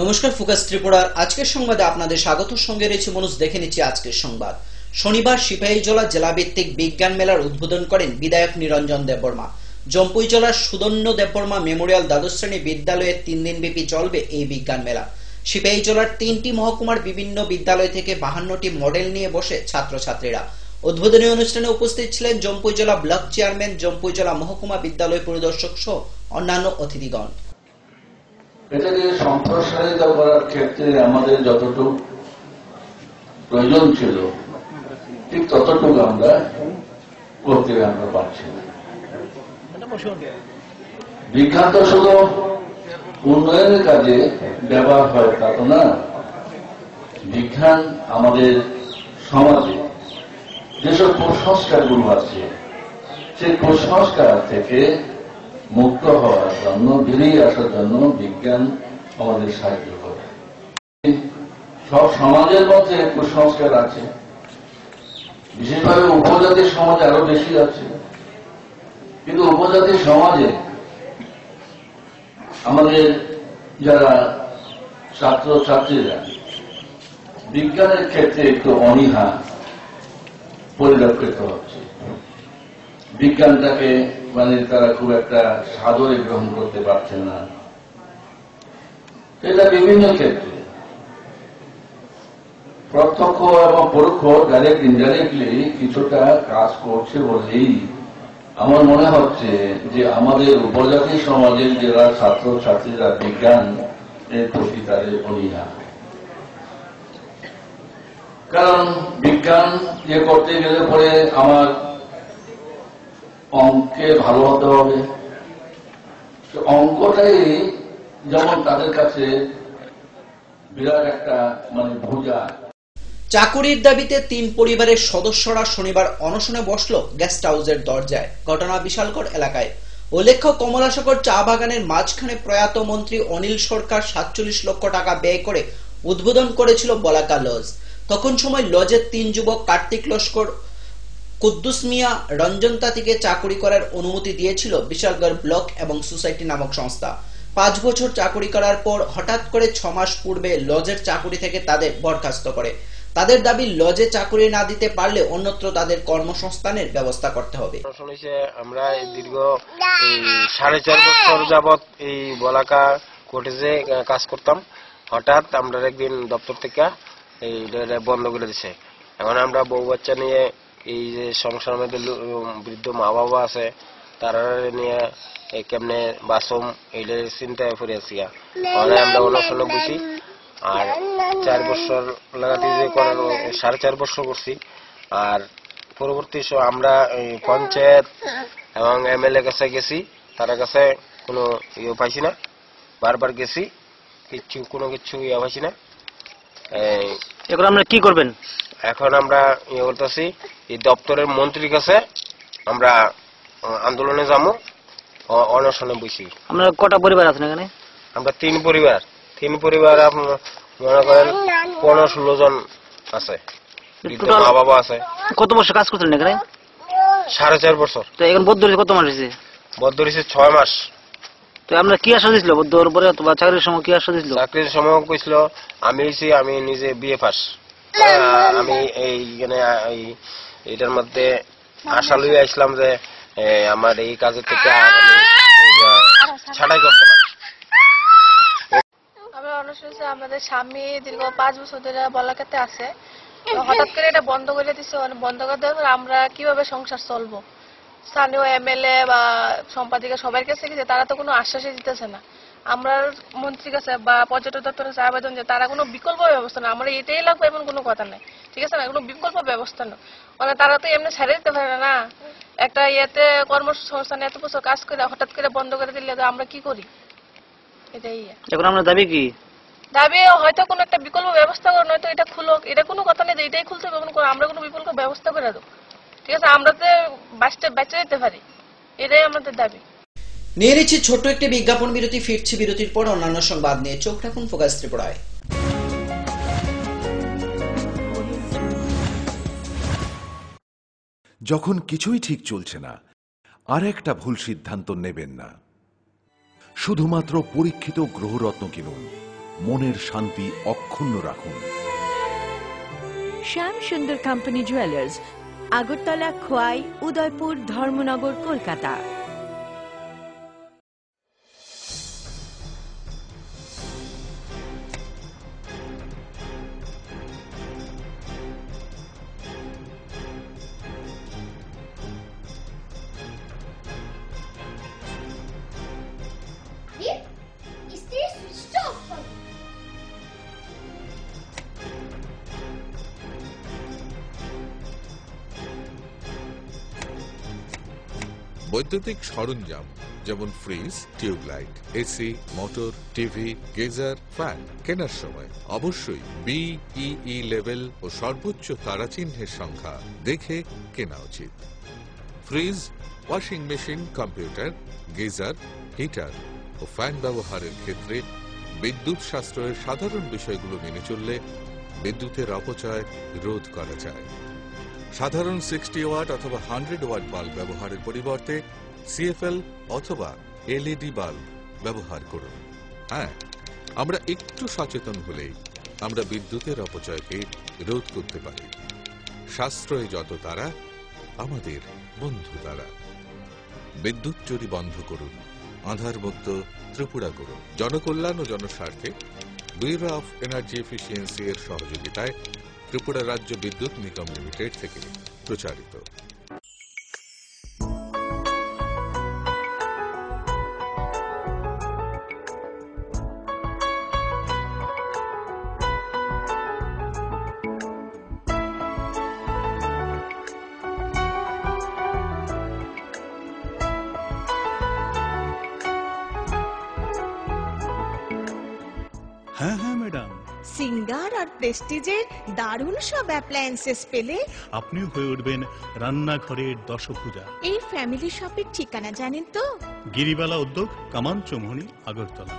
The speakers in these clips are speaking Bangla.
নমস্কার, ফোকাস ত্রিপুরার আজকের সংবাদে আপনাদের স্বাগত। সঙ্গে রয়েছে মনোজ। দেখে নিচ্ছি আজকের সংবাদ। শনিবার সিপাহীজলা জেলাভিত্তিক বিজ্ঞান মেলার উদ্বোধন করেন বিধায়ক নিরঞ্জন দেববর্মা। জম্পুই জেলার সুদন্য দেববর্মা মেমোরিয়াল দ্বাদশ শ্রেণী বিদ্যালয়ে 3 দিনব্যাপী চলবে এই বিজ্ঞান মেলা। সিপাহীজলার 3টি মহকুমার বিভিন্ন বিদ্যালয় থেকে 52টি মডেল নিয়ে বসে ছাত্রছাত্রীরা। উদ্বোধনী অনুষ্ঠানে উপস্থিত ছিলেন জম্পুই জেলা ব্লক চেয়ারম্যান, জম্পুই জেলা মহকুমা বিদ্যালয় পরিদর্শক সহ অন্যান্য অতিথিগণ। এটাকে সম্প্রসারিত করার ক্ষেত্রে আমাদের যতটুকু প্রয়োজন ছিল ঠিক ততটুকু আমরা করতে পারছি না। বিজ্ঞান তো শুধু উন্নয়নের কাজে ব্যবহার হয় তা তো না। বিজ্ঞান আমাদের সমাজে যেসব কুসংস্কারগুলো আছে সেই কুসংস্কার থেকে মুক্ত হওয়ার জন্য, বেরিয়ে আসার জন্য বিজ্ঞান আমাদের সাহায্য করে। সব সমাজের মধ্যে কুসংস্কার আছে, বিশেষভাবে উপজাতির সমাজ আরো বেশি আছে। কিন্তু উপজাতির সমাজে আমাদের যারা ছাত্রছাত্রীরা বিজ্ঞানের ক্ষেত্রে একটু অনীহা পরিলক্ষিত হচ্ছে। বিজ্ঞানটাকে তারা খুব একটা সাদরে গ্রহণ করতে পারছে না। এটা বিভিন্ন ক্ষেত্রে প্রত্যক্ষ এবং পরোক্ষ, ডাইরেক্ট ইনডাইরেক্টলি কিছুটা কাজ করছে বলেই আমার মনে হচ্ছে যে আমাদের উপজাতি সমাজের যারা ছাত্রছাত্রীরা বিজ্ঞান এর প্রতি তাদের অনীহা। কারণ বিজ্ঞান করতে গেলে পরে আমার অঙ্কে ভালো হতে হবে। অঙ্কটাই যেমন তাদের কাছে বিরাট একটা বোঝা। চাকুরির দাবিতে 3 পরিবারের সদস্যরা শনিবার অনশনে বসল গেস্ট হাউসের দরজায়। ঘটনা বিশালগড় এলাকায়। উল্লেখ্য, কমলাসাগর চা বাগানের মাঝখানে প্রয়াত মন্ত্রী অনিল সরকার 47 লক্ষ টাকা ব্যয় করে উদ্বোধন করেছিল বলাকা লজ। তখন সময় লজের 3 যুবক কার্তিক লস্কর, কুদ্দুস মিয়া, রঞ্জন তাঁতিকে চাকুরি করার অনুমতি দিয়েছিল বিশালগড় ব্লক এবং সোসাইটি নামক সংস্থা। 5 বছর চাকুরি করার পর হঠাৎ করে 6 মাস পূর্বে লজের চাকুরি থেকে তাদের বরখাস্ত করে। তাদের দাবি, লজে চাকুরি না দিতে পারলে অন্যত্র তাদের কর্মসংস্থানের ব্যবস্থা করতে হবে। আমরা দীর্ঘ 4.5 বছর যাবৎ এই বলাকা কটেজে কাজ করতাম। হঠাৎ আমরা একদিন দপ্তর থেকে এই বন্ধ করে দিছে। এখন আমরা বউ বাচ্চা নিয়ে, এই যে সংসারের মধ্যে বৃদ্ধ মা বাবা আছে, তারা নিয়ে কেমনে বাসম এইটার চিন্তায় পড়ে আছি। আমরা অনশনে বুঝি। আর 4 বছর লাগাতে যে করার 4.5 বছর করছি। আর পরবর্তী আমরা পঞ্চায়েত এবং MLA কাছে গেছি, তার কাছে কোনো পাইছি না। বারবার গেছি, কোনো কিছু পাইছি না। এখন আমরা কি করবেন? এখন আমরা করতেছি এই দপ্তরের মন্ত্রীর কাছে আমরা আন্দোলনে যাবো, অনশনে বসি। আমরা কটা পরিবার আছেন এখানে? আমরা 3 পরিবার। 3 পরিবার মনে করেন 15-16 জন আছে, মা বাবা আছে। কত বছর কাজ করছেন এখানে? 4.5 বছর। তো এখন বদ্ধ কত মাস হয়েছে? বদ্ধ হয়েছে 6 মাস। তো আমরা কি আশা দিয়েছিল বদ্ধ হওয়ার পরে, অথবা চাকরির সময় কি আশা দিয়েছিল? চাকরির সময় কইছিল আমি নিজে BA পাস। আমি এইখানে এটার মধ্যে আশা লইয়া আসলাম যে আমার এই কাজের থেকে ছাড়াই করতে না। আমরা অনুষ্ঠিত আমাদের স্বামী দীর্ঘ 5 বছর ধরে বলাকাতে আছে। হঠাৎ করে এটা বন্ধ করে দিচ্ছে। বন্ধ করে দেওয়ার পর আমরা কিভাবে সংসার চলবো? স্থানীয় MLA বা সম্পাদিকা সবার কাছে গেছে, তারা তো কোনো আশ্বাসই দিতেছে না। আমরা মন্ত্রীর কাছে বা পর্যটন দপ্তরের কাছে আবেদন যে তারা কোনো বিকল্প ব্যবস্থা না, আমরা এটাই লাগবে এমন কোনো কথা নাই, ঠিক আছে না? কোনো বিকল্প ব্যবস্থা না, তারা তো এমনি ছেড়ে দিতে পারে না। একটা কর্মসংস্থানে এত বছর কাজ করে হঠাৎ করে বন্ধ করে দিলে আমরা কি করি? এটাই। এখন আমরা দাবি কি? দাবি হয়তো কোনো একটা বিকল্প ব্যবস্থা করো, নয়তো এটা খুলো। এটা কোনো কথা নেই, এটাই খুলতে হবে। আমরা কোনো বিকল্প ব্যবস্থা করে দেবো, ঠিক আছে? আমরা তো বাঁচতে যেতে পারি, এটাই আমাদের দাবি। নিয়ে নিচ্ছি ছোট্ট একটি বিজ্ঞাপন বিরতি। ফিরছি বিরতির পর অন্যান্য সংবাদ নিয়ে। চোখ রাখুন ফোকাস ত্রিপুরায়। যখন কিছুই ঠিক চলছে না, আর একটা ভুল সিদ্ধান্ত নেবেন না। শুধুমাত্র পরীক্ষিত গ্রহরত্ন কিনুন। মনের শান্তি অক্ষুণ্ণ রাখুন। Shyam Sundar company jewellers, Agartala, Khowai, Udaipur, Dharmanagar, Kolkata. বৈদ্যুতিক সরঞ্জাম যেমন fridge, tubelight, AC, motor, TV, geyser, fan কেনার সময় অবশ্যই BEE লেভেল ও সর্বোচ্চ তারা চিহ্নের সংখ্যা দেখে কেনা উচিত। Fridge, washing machine, computer, geyser, heater ও ফ্যান ব্যবহারের ক্ষেত্রে বিদ্যুৎ সাশ্রয়ের সাধারণ বিষয়গুলো মেনে চললে বিদ্যুতের অপচয় রোধ করা যায়। সাধারণ 60 ওয়াট অথবা 100 ওয়াট বাল্ব ব্যবহারের পরিবর্তে CFL অথবা LED বাল্ব ব্যবহার করুন। হ্যাঁ, আমরা একটু সচেতন হলেই আমরা বিদ্যুতের অপচয়কে রোধ করতে পারি। সাশ্রয় যত তারা, আমাদের বন্ধু তারা। বিদ্যুৎ চুরি বন্ধ করুন, আধারমুক্ত ত্রিপুরা করুন। জনকল্যাণ ও জনস্বার্থে ব্যুরো অফ এনার্জি এফিসিয়েন্সি এর সহযোগিতায় ত্রিপুরা রাজ্য বিদ্যুৎ নিগম লিমিটেড থেকে প্রচারিত। হ্যাঁ হ্যাঁ ম্যাডাম, সিঙ্গার আর প্রেস্টিজের দারুণ সব অ্যাপ্লায়েন্সেস পেলে আপনিও হয়ে উঠবেন রান্নাঘরের দশভুজা। এই ফ্যামিলি শপের ঠিকানা জানেন তো? গিরিবালা উদ্যোগ, কামান চৌমুহনী, আগরতলা।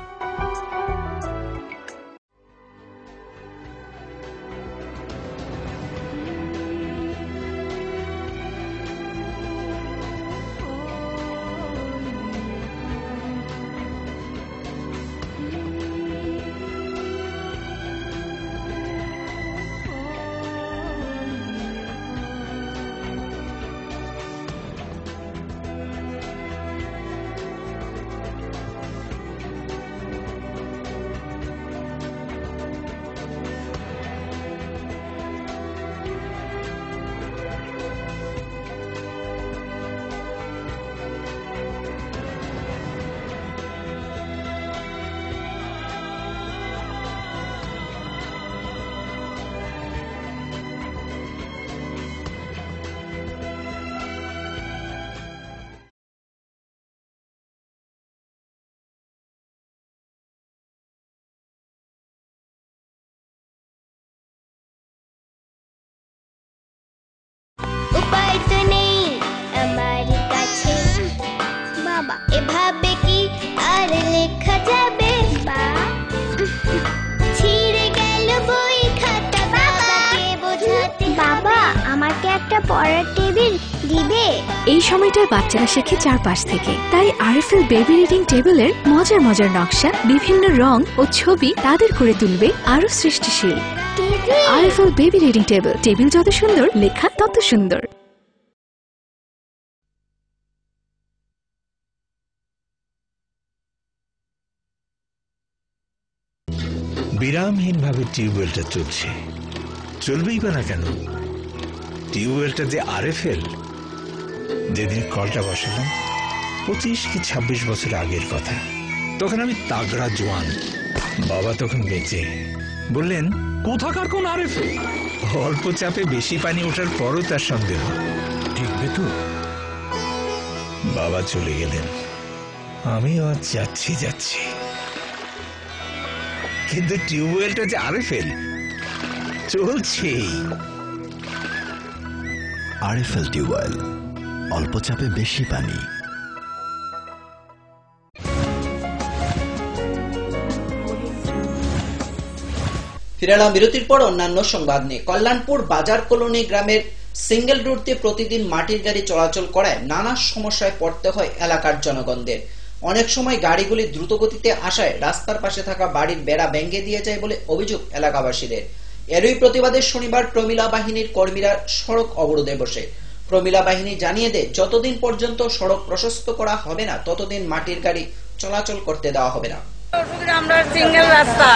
উপায় তো নেই আমার কাছে বাবা, এভাবে কি আর লেখা যাবে? ছিঁড়ে গেল বই খাতা, বাবাকে বোঝাতে। বাবা, আমাকে একটা পড়ার টেবিল দিবে? এই সময়টায় বাচ্চারা শেখে চারপাশ থেকে, তাই আরএফএল বেবি রিডিং টেবিলের মজার মজার নকশা, বিভিন্ন রং ও ছবি তাদের করে তুলবে আরো সৃষ্টিশীল। RFL baby reading table, table যত সুন্দর, লেখা তত সুন্দর। বিরামহীনভাবে টিউবওয়েলটা চলছে, চলবেই বা না কেন? টিউবওয়েলটা যে আরএফএল। যেদিন কলটা বসালাম 25 কি 26 বছর আগের কথা। তখন আমি তাগড়া জোয়ান, বাবা তখন বেঁচে। বললেন, কোথাকার কোন আরএফএল? অল্প চাপে বেশি পানি ওঠার পরও তার সন্দেহ ঠিকবে তো। বাবা চলে গেলেন, আমিও আজ যাচ্ছি, কিন্তু টিউবওয়েলটা যে আরএফএল চলছেই। আরএফএল টিউবওয়েল, অল্প চাপে বেশি পানি। ফিরে এলাম বিরতির পর অন্যান্য সংবাদ নিয়ে। কল্যাণপুর বাজার কলোনি গ্রামের সিঙ্গেল রুট দিয়ে প্রতিদিন মাটির গাড়ি চলাচল করায় নানা সমস্যায় পড়তে হয় এলাকার জনগণদের। অনেক সময় গাড়িগুলি দ্রুতগতিতে আসায় রাস্তার পাশে থাকা বাড়ির বেড়া ভেঙে দিয়ে যায় বলে অভিযোগ এলাকাবাসীদের। এরই প্রতিবাদে শনিবার প্রমিলা বাহিনীর কর্মীরা সড়ক অবরোধে বসে। প্রমিলা বাহিনী জানিয়ে দেয়, যতদিন পর্যন্ত সড়ক প্রশস্ত করা হবে না ততদিন মাটির গাড়ি চলাচল করতে দেওয়া হবে না। আমরা সিঙ্গেল রাস্তা,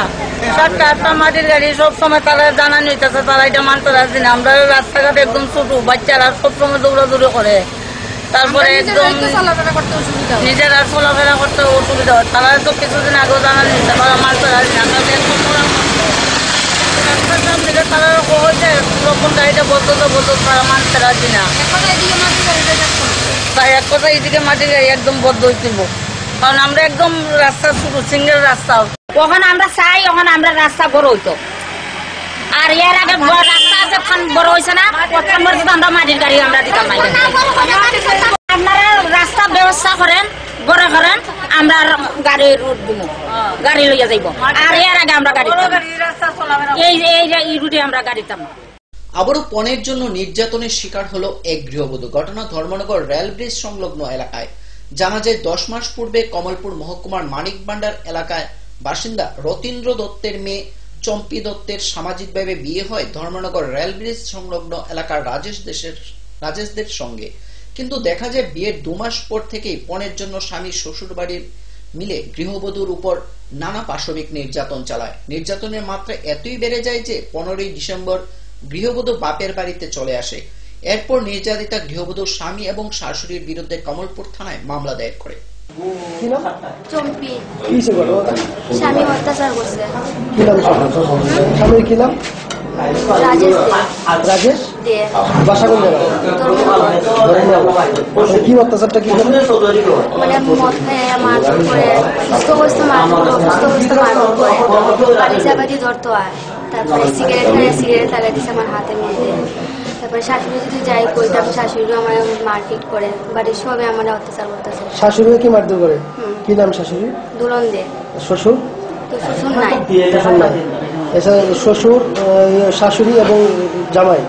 মাটির গাড়ি সবসময় তারা জানানি হইতেছে, তারা এটা মানতে রাজি না। আমরা রাস্তাঘাট একদম ছোট, বাচ্চারা সবসময় দৌড়াদৌড়ি করে, তারপরে একদম নিজেরা চলাফেরা করতে অসুবিধা হয়। তারা তো কিছুদিন আগেও জানানি হইতে, তারা মানতে রাজি না। তারা হয়েছে যখন গাড়িটা বলতো তারা মানতে রাজি না। তাই এক কথা এদিকে মাটির গাড়ি একদম বদ্ধ হইছিল, কারণ আমরা একদম রাস্তা শুরু সিঙ্গেল রাস্তা। ওখানে আমরা চাই, ওখানে আমরা রাস্তা বড় হইতো, আর এর আগে রাস্তা যখন বড় হয়েছে না তখন পর্যন্ত আমরা মাটির গাড়ি আমরা দিতাম না। আপনারা রাস্তা ব্যবস্থা করেন, বড় করেন, আমরা গাড়ি রুট দিব, গাড়ি লইয়া যাইব। আর এর আগে আমরা গাড়ি এই রুটে আমরা গাড়ি দিতাম। আবারও পণের জন্য নির্যাতনের শিকার হলো এক গৃহবধূ। ঘটনা ধর্মনগর রেল ব্রিজ সংলগ্ন এলাকায়। জানা যায় 10 মাস পূর্বে কমলপুর মহকুমার মানিক ভান্ডার এলাকায় বাসিন্দা রতীন্দ্র দত্তের মেয়ে চম্পি দত্তের সামাজিকভাবে বিয়ে হয় ধর্মনগর রেল ব্রিজ সংলগ্ন এলাকার রাজেশদের সঙ্গে। কিন্তু দেখা যায় বিয়ের 2 মাস পর থেকেই পণের জন্য স্বামী শ্বশুর বাড়ির মিলে গৃহবধূর উপর নানা পাশবিক নির্যাতন চালায়। নির্যাতনের মাত্রা এতই বেড়ে যায় যে 15ই ডিসেম্বর গৃহবধূ বাপের বাড়িতে চলে আসে। এরপর নির্যাতিতা গৃহবধূর স্বামী এবং শাশুড়ির বিরুদ্ধে কমলপুর থানায় মামলা দায়ের করে। চম্পি স্বামী অত্যাচার করছে। স্বামীর কি নাম? রাজেশ রাজেশ দে। বাসা কোন জায়গায়? কি অত্যাচারটা কি করে? মানে মদ খেয়ে মারধর করে, সুস্থ অবস্থা মারধর করে, বাড়ি চাপাতি ধরতো। আর তারপরে সিগারেট লাগাই দিচ্ছে আমার হাতের মধ্যে। তারপরে শাশুড়ি যদি যাই কই, তারপর শাশুড়িও আমার মারপিট করে, বাড়ির সবাই আমার অত্যাচার করতেছে। শাশুড়ি কি মারধর করে? কি নাম শাশুড়ি? দুলন দে। শ্বশুর? তো শ্বশুর নাই। শ্বশুর নাই। এছাড়া শ্বশুর, শাশুড়ি এবং জামাই,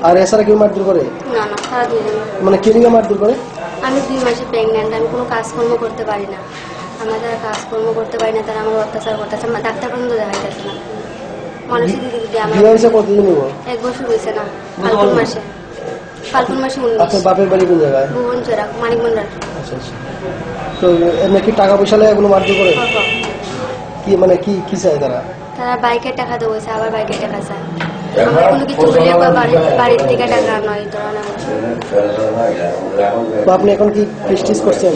আর এছাড়া কেউ মারধর করে? না না, তারা দুইজন। মানে কে নিয়ে মারধর করে? আমি 2 মাসে প্রেগনেন্ট, আমি কোনো কাজকর্ম করতে পারি না। আমরা যারা কাজকর্ম করতে পারি না তারা আমার অত্যাচার করতেছে, ডাক্তার পর্যন্ত দেখাইতেছে না। মানুষের দিদি আমার 1 বছর হয়েছে না, ফাল্গুন মাসে 19। আপনার বাপের বাড়ি কোন জায়গায়? ভুবনচরা, মানিক ভান্ডার। আচ্ছা আচ্ছা। তো নাকি টাকা পয়সা লাগে এগুলো মারধর করে? কি মানে কি চায় তারা? তারা বাইকের টাকা দেবো, আবার বাইকের টাকা চায়। আমার কোনো কিছু হলে বাড়ির থেকে টাকা নয় ধরনের। তো আপনি এখন কি কেস করছেন?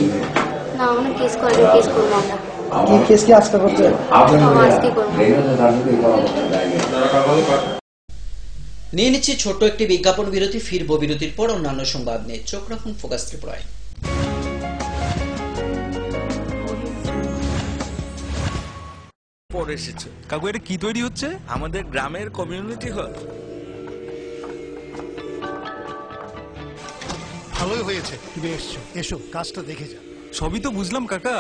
না, আমরা কেস করেন, কেস করবো আমরা। কি কেস কি আজকে করছেন? আজকে করবো। নিয়ে নিচ্ছি ছোট্ট একটি বিজ্ঞাপন বিরতি। ফিরবো বিরতির পর অন্যান্য সংবাদ নিয়ে। চোখ রাখুন ফোকাস ত্রিপুরায়। পরে এসেছে কাকু, এটা কি তৈরি হচ্ছে? আমাদের গ্রামের কমিউনিটি হল। ভালোই হয়েছে তুমি এসছো, এসো কাজটা দেখে যা। সবই তো বুঝলাম কাকা,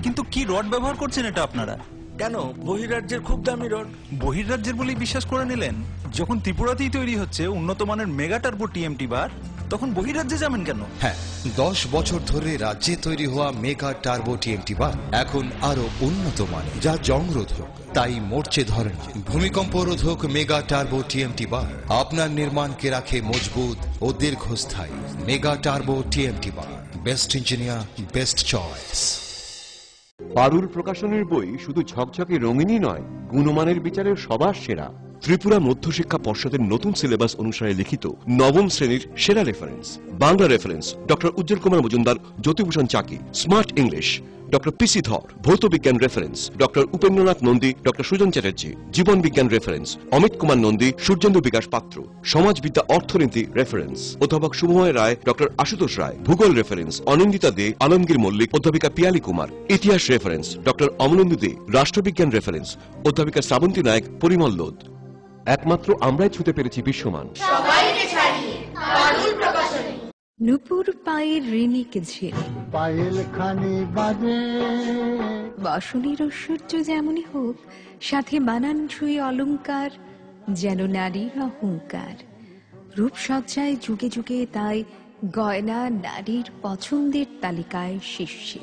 কিন্তু কি রড ব্যবহার করছেন এটা আপনারা? কেন, বহিরাজ্যের খুব দামি রড। বহিরাজ্যের বলেই বিশ্বাস করে নিলেন? যখন ত্রিপুরাতেই তৈরি হচ্ছে উন্নত মানের মেগা টার্বো টিএমটি বার, তখন বহিরাজ্যে যাবেন কেন? হ্যাঁ, 10 বছর ধরে রাজ্যে তৈরি হওয়া মেগা টার্বো টিএমটি বার এখন আরো উন্নত মানের, যা জংরোধক, তাই মরচে ধরে না। ভূমিকম্প রোধক মেগা টার্বো টিএমটি বার আপনার নির্মাণকে রাখে মজবুত ও দীর্ঘস্থায়ী। Mega turbo TMT bar, best engineer, best choice. Parul প্রকাশনের বই শুধু ঝকঝকে রঙিনই নয়, গুণমানের বিচারের সবার সেরা। ত্রিপুরা মধ্যশিক্ষা পর্ষদের নতুন সিলেবাস অনুসারে লিখিত 9ম শ্রেণীর সেরা reference. Bangla reference doctor Ujjwal Kumar Majumdar, Jyotibhushan Chaki. Smart English doctor PC Dhar. ভৌত বিজ্ঞান reference doctor Upendranath Nandi, doctor Sujan Chatterjee. জীবন বিজ্ঞান রেফারেন্স অমিত কুমার নন্দী, সূর্যেন্দু বিকাশ পাত্র। সমাজবিদ্যা অর্থনীতি রেফারেন্স অধ্যাপক শুভময় রায়, ডক্টর আশুতোষ রায়। ভূগোল রেফারেন্স অনিন্দিতা দে, আলমগীর মল্লিক, অধ্যাপিকা পিয়ালি কুমার। ইতিহাস রেফারেন্স ডক্টর অমলেন্দু দে। রাষ্ট্রবিজ্ঞান রেফারেন্স অধ্যাপিকা শ্রাবন্তী নায়ক, পরিমল লোধ। একমাত্র আমরাই ছুতে পেরেছি বিশ্বমান। নুপুর পায়ের রিনিক ঝিল, পায়েল খানি বাজে বাসনের ঐশ্বর্য যেমনই হোক, সাথে মানানসই অলংকার, যেন নারীর অহংকার। রূপসজ্জায় যুগে যুগে তাই গয়না নারীর পছন্দের তালিকায় শীর্ষে।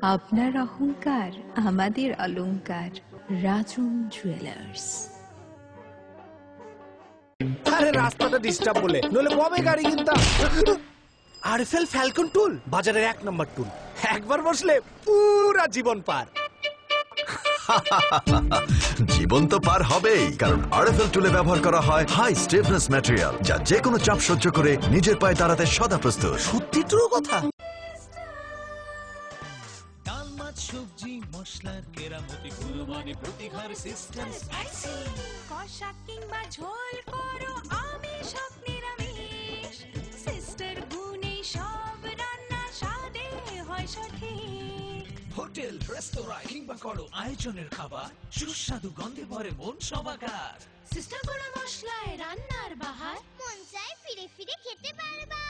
আপনার অহংকার আমাদের অলংকার। রাজন জুয়েলার্স। আরে রাস্তাটা ডিস্টার্ব বলে, নলে কবে গাড়ি কিনতাম। আরএফএল ফ্যালকন টুল বাজারের 1 নম্বর টুল, একবার বসলে পুরা জীবন পার। জীবন তো পার হবেই, কারণ আরএফএল টুলে ব্যবহার করা হয় হাই স্টিফনেস ম্যাটেরিয়াল, যা যে কোনো চাপ সহ্য করে নিজের পায়ে দাঁড়াতে সদা প্রস্তুত। সত্যি ট্রু কথা। ডাল মাছ সবজি মশলার কেরামতি গুণমানে প্রতি ঘর সিস্টেম স্পাইসি। কষা কিংবা ঝোল করো আমিষ হোক নিরামিষ, সিস্টার গুণে সব রান্না স্বাদে হয় সঠিক। হোটেল রেস্তোরাঁ কিংবা করো আয়োজনের খাবার, সুস্বাদু গন্ধে ভরে মন সবাকার। সিস্টার গুঁড়া মশলায় রান্নার বাহার, মন চায় ফিরে ফিরে খেতে পারবা।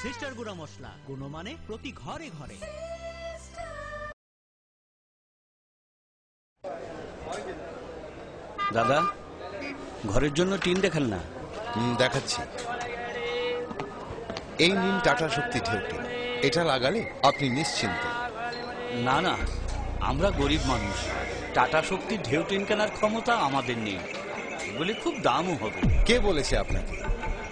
সিস্টার গুঁড়া মশলা, গুণমানে প্রতি ঘরে ঘরে। দাদা, ঘরের জন্য টিন দেখেন না? দেখাচ্ছি। এই নিন টাটা শক্তি ঢেউ টিন, এটা লাগালে আপনি নিশ্চিন্ত। না না, আমরা গরিব মানুষ, টাটা শক্তি ঢেউ টিন কেনার ক্ষমতা আমাদের নেই। এগুলি খুব দামও হবে। কে বলেছে আপনাকে?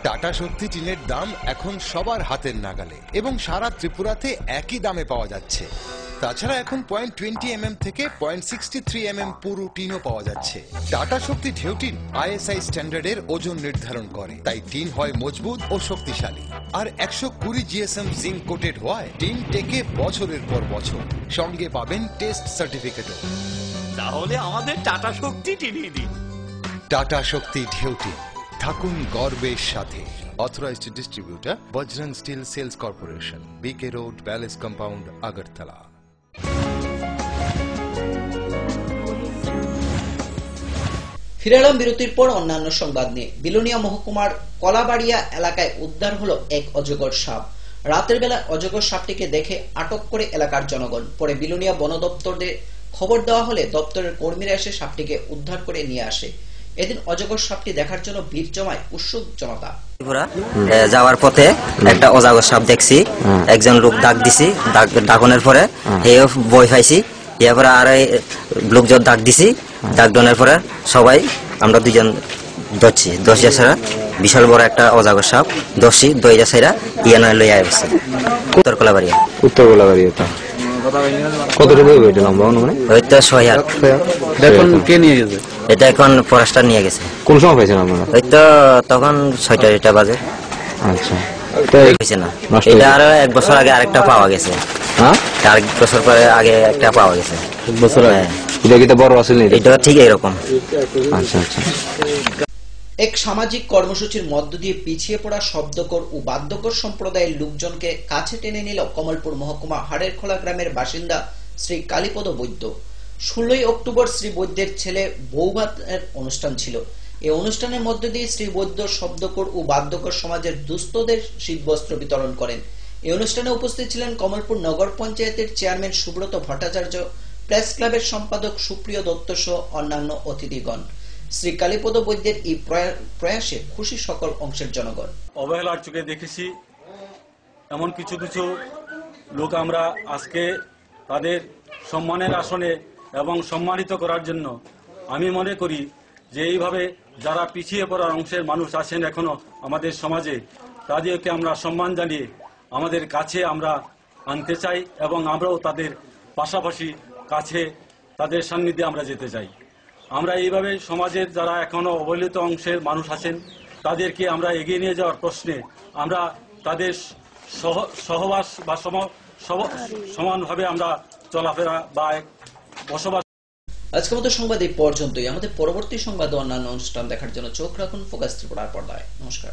টাটা শক্তি টিনের দাম এখন সবার হাতের নাগালে এবং সারা ত্রিপুরাতে একই দামে পাওয়া যাচ্ছে। তাছাড়া এখন 0.20 থেকে 0.63 পুরো টিনও পাওয়া যাচ্ছে। টাটা শক্তি ঢেউ টিন ISI স্ট্যান্ডার্ডের ওজন নির্ধারণ করে, তাই টিন হয় মজবুত ও শক্তিশালী। আর 120 GSM জিঙ্ক কোটেড হওয়ায় টিন টেকে বছরের পর বছর। সঙ্গে পাবেন টেস্ট সার্টিফিকেটও। তাহলে আমাদের টাটা শক্তি টিনই দিন। টাটা শক্তি ঢেউ টিন, থাকুন গর্বের সাথে। Authorised distributor Bajrang steel sales corporation, BK road, palace compound, Agartala. ফিরে এলাম বিরতির পর অন্যান্য সংবাদ নিয়ে। বিলোনিয়া মহকুমার কলাবাড়িয়া এলাকায় উদ্ধার হলো এক অজগর সাপ। রাতের বেলা অজগর সাপটিকে দেখে আটক করে এলাকার জনগণ। পরে বিলোনিয়া বন দপ্তরে খবর দেওয়া হলে দপ্তরের কর্মীরা এসে সাপটিকে উদ্ধার করে নিয়ে আসে। এদিন অজগর সাপটি দেখার জন্য ভিড় জমায় উৎসুক জনতা। যাওয়ার পথে একটা অজগর সাপ দেখছি, একজন লোক ডাক দিছি, ডাকনের পরে বই পাইছি, এরপরে আর লোকজন ডাক দিছি, ডাক ডানের পরে সবাই আমরা দুজন ধরছি। 10 ছাড়া বিশাল বড় একটা অজগর সাপ ধরছি, 2 ছাড়া ইয়ানো লইয়া আসছে উত্তর কলাবাড়িয়া। উত্তর কলাবাড়িয়া কতটুকু এটা লম্বা অনুমানে? ওইটা 6 হাত। এখন কে নিয়ে গেছে? এটা এখন ফরেস্টার নিয়ে গেছে। কোন সময় পাইছেন আপনারা? ওইটা তখন 6টা বাজে। আচ্ছা, হয়েছে না, এটা আরো 1 বছর আগে আরেকটা পাওয়া গেছে। হ্যাঁ, 4 বছর পরে আগে একটা পাওয়া গেছে। 1 বছর আগে? এটা কি বড় আসলে? এটা ঠিক এরকম। আচ্ছা আচ্ছা। এক সামাজিক কর্মসূচির মধ্য দিয়ে পিছিয়ে পড়া শব্দকর ও বাদ্যকর সম্প্রদায়ের লোকজনকে কাছে টেনে নিল কমলপুর মহকুমা হাড়েরখোলা গ্রামের বাসিন্দা শ্রী কালীপদ বৈদ্য। 16 অক্টোবর শ্রী বৈদ্যের ছেলে বৌভাতের অনুষ্ঠান ছিল। এই অনুষ্ঠানের মধ্য দিয়ে শ্রী বৈদ্য শব্দকর ও বাদ্যকর সমাজের দুস্থদের শীতবস্ত্র বিতরণ করেন। এই অনুষ্ঠানে উপস্থিত ছিলেন কমলপুর নগর পঞ্চায়েতের চেয়ারম্যান সুব্রত ভট্টাচার্য, প্রেস ক্লাবের সম্পাদক সুপ্রিয় দত্ত সহ অন্যান্য অতিথিগণ। শ্রী কালীপদ বৈদ্যের এই প্রয়াসে খুশি সকল অংশের জনগণ। অবহেলার চোখে দেখেছি এমন কিছু কিছু লোক আমরা আজকে তাদের সম্মানের আসনে এবং সম্মানিত করার জন্য আমি মনে করি যে এইভাবে যারা পিছিয়ে পড়ার অংশের মানুষ আছেন এখনো আমাদের সমাজে, তাদেরকে আমরা সম্মান জানিয়ে আমাদের কাছে আমরা আনতে চাই এবং আমরাও তাদের পাশাপাশি কাছে তাদের সান্নিধ্যে আমরা যেতে চাই। আমরা এইভাবে সমাজের যারা এখনো অবহেলিত অংশের মানুষ আছেন তাদেরকে আমরা এগিয়ে নিয়ে যাওয়ার প্রশ্নে আমরা তাদের সহবাস বা সমানভাবে আমরা চলাফেরা বা বসবাস। আজকের মতো সংবাদ এই পর্যন্তই। আমাদের পরবর্তী সংবাদ ও অন্যান্য অনুষ্ঠান দেখার জন্য চোখ রাখুন ফোকাস ত্রিপুরার পর্দায়। নমস্কার।